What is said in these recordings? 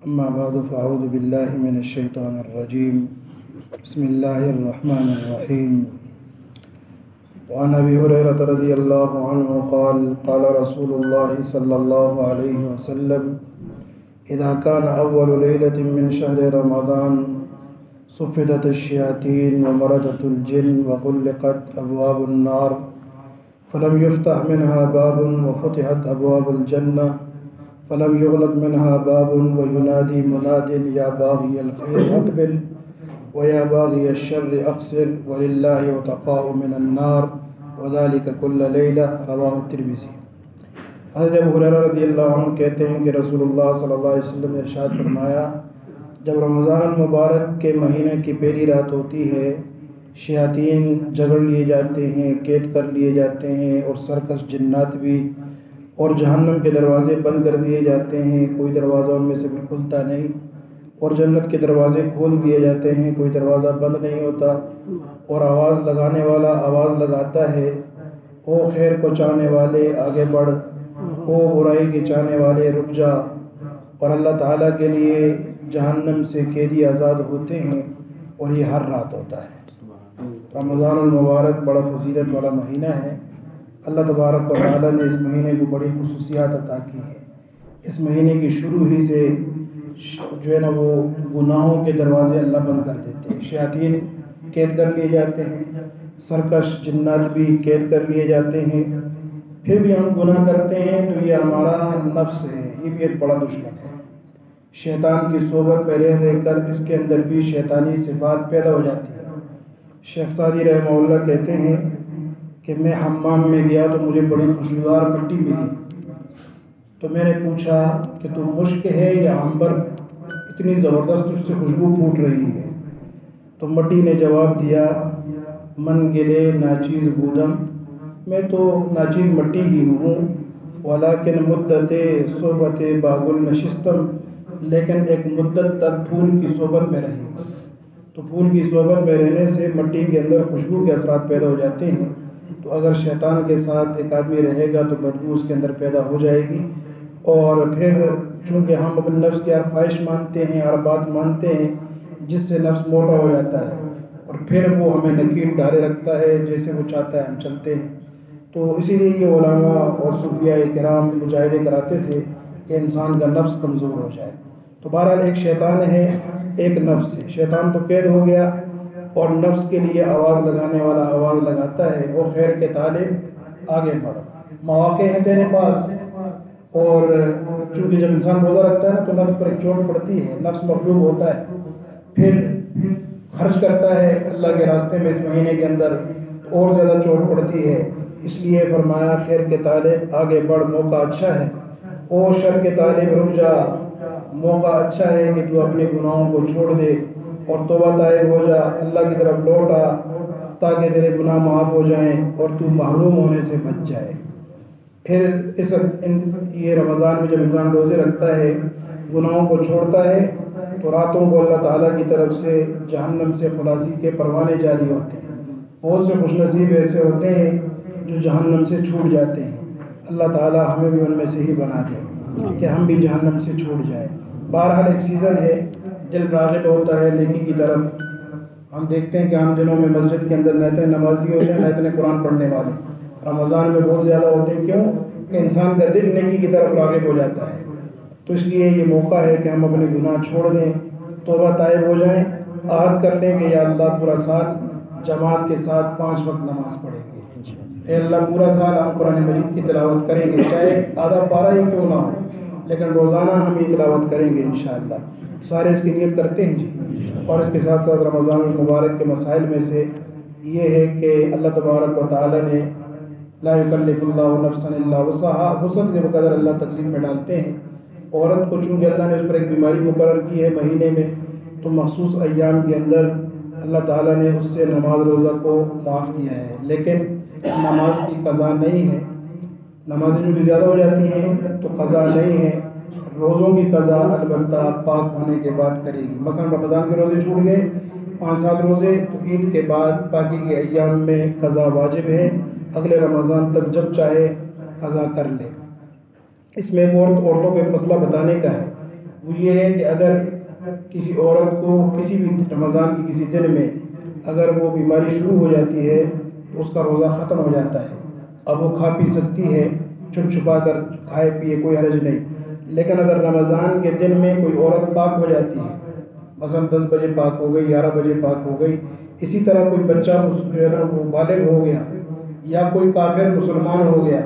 أما بعد فأعوذ بالله من الشيطان الرجيم بسم الله الرحمن الرحيم وعن أبي هريرة رضي الله عنه قال قال رسول الله صلى الله عليه وسلم إذا كان أول ليلة من شهر رمضان صفدت الشياطين ومردت الجن وغلقت أبواب النار فلم يفتح منها باب وفتحت أبواب الجنة فلم يغلق منها باب وينادي مناد يا باغي الخير أقبل ويا باغي الشر أقصر ولله وتقاء من النار وذلك كل ليلة رواه الترمذی۔ حضرت ابو ہریرہ رضی اللہ عنہ کہتے ہیں کہ رسول اللہ صلی اللہ علیہ وسلم نے ارشاد فرمایا، جب رمضان المبارک کے مہینے کی پہلی رات ہوتی ہے شیاطین جگڑ لیے جاتے ہیں، قید کر لیے جاتے ہیں، اور سرکش جنات بھی، اور جہنم کے دروازے بند کر دیے جاتے ہیں، کوئی دروازہ ان میں سے بھی کھلتا نہیں، اور جنت کے دروازے کھول دیے جاتے ہیں، کوئی دروازہ بند نہیں ہوتا، اور آواز لگانے والا آواز لگاتا ہے، او خیر کو چاہنے والے آگے بڑھ، او برائی کے چاہنے والے رک جا، اور اللہ تعالیٰ کے لیے جہنم سے قیدی آزاد ہوتے ہیں، اور یہ ہر رات ہوتا ہے۔ رمضان المبارک بڑا فضیلت والا مہینہ ہے۔ اللہ تبارک و تعالیٰ نے اس مہینے کو بڑی خصوصیات عطا کی ہیں۔ اس مہینے کی شروع ہی سے جو ہے نا وہ گناہوں کے دروازے اللہ بند کر دیتے ہیں، شیاطین قید کر لیے جاتے ہیں، سرکش جنات بھی قید کر لیے جاتے ہیں۔ پھر بھی ہم گناہ کرتے ہیں تو یہ ہمارا نفس ہے، یہ بھی ایک بڑا دشمن ہے۔ شیطان کی صحبت میں رہ کر اس کے اندر بھی شیطانی صفات پیدا ہو جاتی ہیں۔ شیخ سعدی رحمہ اللہ کہتے ہیں کہ میں حمام میں گیا تو مجھے بڑی خوشبودار مٹی ملی، تو میں نے پوچھا کہ تو مشک ہے یا عنبر، اتنی زبردست اس سے خوشبو پھوٹ رہی ہے؟ تو مٹی نے جواب دیا، من گلے ناچیز بودم، میں تو ناچیز مٹی ہی ہوں، ولیکن مدت صحبت باغل نشستم، لیکن ایک مدت تک پھول کی صحبت میں رہی۔ تو پھول کی صحبت میں رہنے سے مٹی کے اندر خوشبو کے اثرات پیدا ہو جاتے ہیں، تو اگر شیطان کے ساتھ ایک آدمی رہے گا تو بدبو اس کے اندر پیدا ہو جائے گی، اور پھر چونکہ ہم اپنے نفس کی ہر خواہش مانتے ہیں، ہر بات مانتے ہیں، جس سے نفس موٹا ہو جاتا ہے، اور پھر وہ ہمیں نکیل ڈالے رکھتا ہے، جیسے وہ چاہتا ہے ہم چلتے ہیں۔ تو اسی لیے یہ علماء اور صوفیاء کرام مجاہدے کراتے تھے کہ انسان کا نفس کمزور ہو جائے۔ تو بہرحال ایک شیطان ہے، ایک نفس ہے، شیطان تو قید ہو گیا، اور نفس کے لیے آواز لگانے والا آواز لگاتا ہے، وہ خیر کے طالب آگے بڑھ، مواقع ہیں تیرے پاس۔ اور چونکہ جب انسان روزہ رکھتا ہے نا تو نفس پر ایک چوٹ پڑتی ہے، نفس مغلوب ہوتا ہے، پھر خرچ کرتا ہے اللہ کے راستے میں اس مہینے کے اندر، اور زیادہ چوٹ پڑتی ہے۔ اس لیے فرمایا خیر کے طالب آگے بڑھ، موقع اچھا ہے، او شر کے طالب رک جا، موقع اچھا ہے کہ تو اپنے گناہوں کو چھوڑ دے اور توبہ طائب ہو جا، اللہ کی طرف لوٹ آ، تاکہ تیرے گناہ معاف ہو جائیں اور تو محروم ہونے سے بچ جائے۔ پھر یہ رمضان میں جب انسان روزے رکھتا ہے، گناہوں کو چھوڑتا ہے، تو راتوں کو اللہ تعالیٰ کی طرف سے جہنم سے خلاصی کے پروانے جاری ہوتے ہیں۔ بہت سے خوش نصیب ایسے ہوتے ہیں جو جہنم سے چھوٹ جاتے ہیں، اللہ تعالیٰ ہمیں بھی ان میں سے ہی بنا دے کہ ہم بھی جہنم سے چھوٹ جائیں۔ بہرحال ایک سیزن ہے، دل راغب ہوتا ہے نیکی کی طرف۔ ہم دیکھتے ہیں کہ عام دنوں میں مسجد کے اندر نہ اتنے نمازی ہوتے ہیں نہ اتنے قرآن پڑھنے والے، رمضان میں بہت زیادہ ہوتے ہیں۔ کیوں؟ کہ انسان کا دل نیکی کی طرف راغب ہو جاتا ہے۔ تو اس لیے یہ موقع ہے کہ ہم اپنے گناہ چھوڑ دیں، توبہ طائب ہو جائیں، عہد کر لیں کہ یا اللہ پورا سال جماعت کے ساتھ 5 وقت نماز پڑھیں گے، اے اللہ پورا سال ہم قرآن مجید کی تلاوت کریں گے، چاہے آدھا پارہ ہی کیوں نہ ہو، لیکن روزانہ ہم یہ تلاوت کریں گے انشاءاللہ۔ سارے اس کی نیت کرتے ہیں جی۔ اور اس کے ساتھ ساتھ رمضان المبارک کے مسائل میں سے یہ ہے کہ اللہ تبارک و تعالیٰ نے لا یکلف اللہ نفسا الا وسعہا، وسعت کے بقدر اللہ تکلیف میں ڈالتے ہیں۔ عورت کو چونکہ اللہ نے اس پر ایک بیماری مقرر کی ہے مہینے میں، تو مخصوص ایام کے اندر اللہ تعالیٰ نے اس سے نماز روزہ کو معاف کیا ہے، لیکن نماز کی قضا نہیں ہے۔ نمازیں جو بھی زیادہ ہو جاتی ہیں تو قضا نہیں ہے، روزوں کی قضا البتہ پاک ہونے کے بعد کرے گی۔ مثلا رمضان کے روزے چھوٹ گئے 5-7 روزے، تو عید کے بعد باقی کے ایام میں قضا واجب ہے، اگلے رمضان تک جب چاہے قضا کر لے۔ اس میں عورتوں کو ایک مسئلہ بتانے کا ہے، وہ یہ ہے کہ اگر کسی عورت کو کسی بھی رمضان کی کسی دن میں اگر وہ بیماری شروع ہو جاتی ہے تو اس کا روزہ ختم ہو جاتا ہے. اب وہ کھا پی سکتی ہے، چھپ چھپا کر کھائے پیے، کوئی حرج نہیں. لیکن اگر رمضان کے دن میں کوئی عورت پاک ہو جاتی ہے، مثلا 10 بجے پاک ہو گئی، 11 بجے پاک ہو گئی، اسی طرح کوئی بچہ جو ہے نا وہ بالغ ہو گیا یا کوئی کافر مسلمان ہو گیا،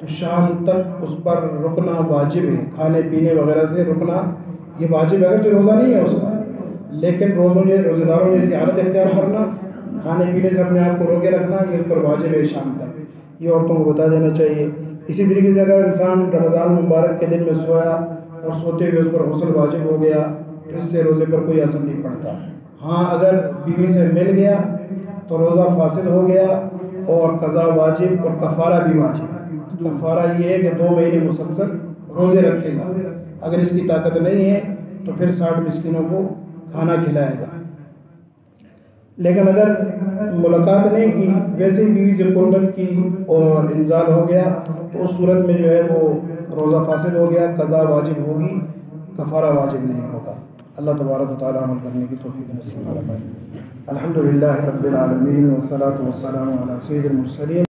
تو شام تک اس پر رکنا واجب ہے. کھانے پینے وغیرہ سے رکنا یہ واجب ہے، اگرچہ روزہ نہیں ہے اس کا، لیکن روزے داروں جیسی عادت اختیار کرنا، کھانے پینے سے اپنے آپ کو روکے رکھنا، یہ اس پر واجب ہے شام تک. یہ عورتوں کو بتا دینا چاہیے. اسی طریقے سے اگر انسان رمضان مبارک کے دن میں سویا اور سوتے ہوئے اس پر غسل واجب ہو گیا تو اس سے روزے پر کوئی اثر نہیں پڑتا. ہاں اگر بیوی سے مل گیا تو روزہ فاسد ہو گیا اور قضا واجب اور کفارہ بھی واجب. کفارہ یہ ہے کہ 2 مہینے مسلسل روزے رکھے گا. اگر اس کی طاقت نہیں ہے تو پھر 60 مسکینوں کو کھانا کھلائے گا. لیکن اگر ملاقات نہیں کی، ویسے ہی بیوی سے قربت کی اور انزال ہو گیا تو اس صورت میں جو ہے وہ روزہ فاسد ہو گیا، قضا واجب ہوگی، کفارہ واجب نہیں ہوگا. اللہ تبارک و تعالیٰ عمل کرنے کی توفیق نصیب فرمائے. الحمدللہ رب العالمین والصلاۃ والسلام علی سید المرسلین.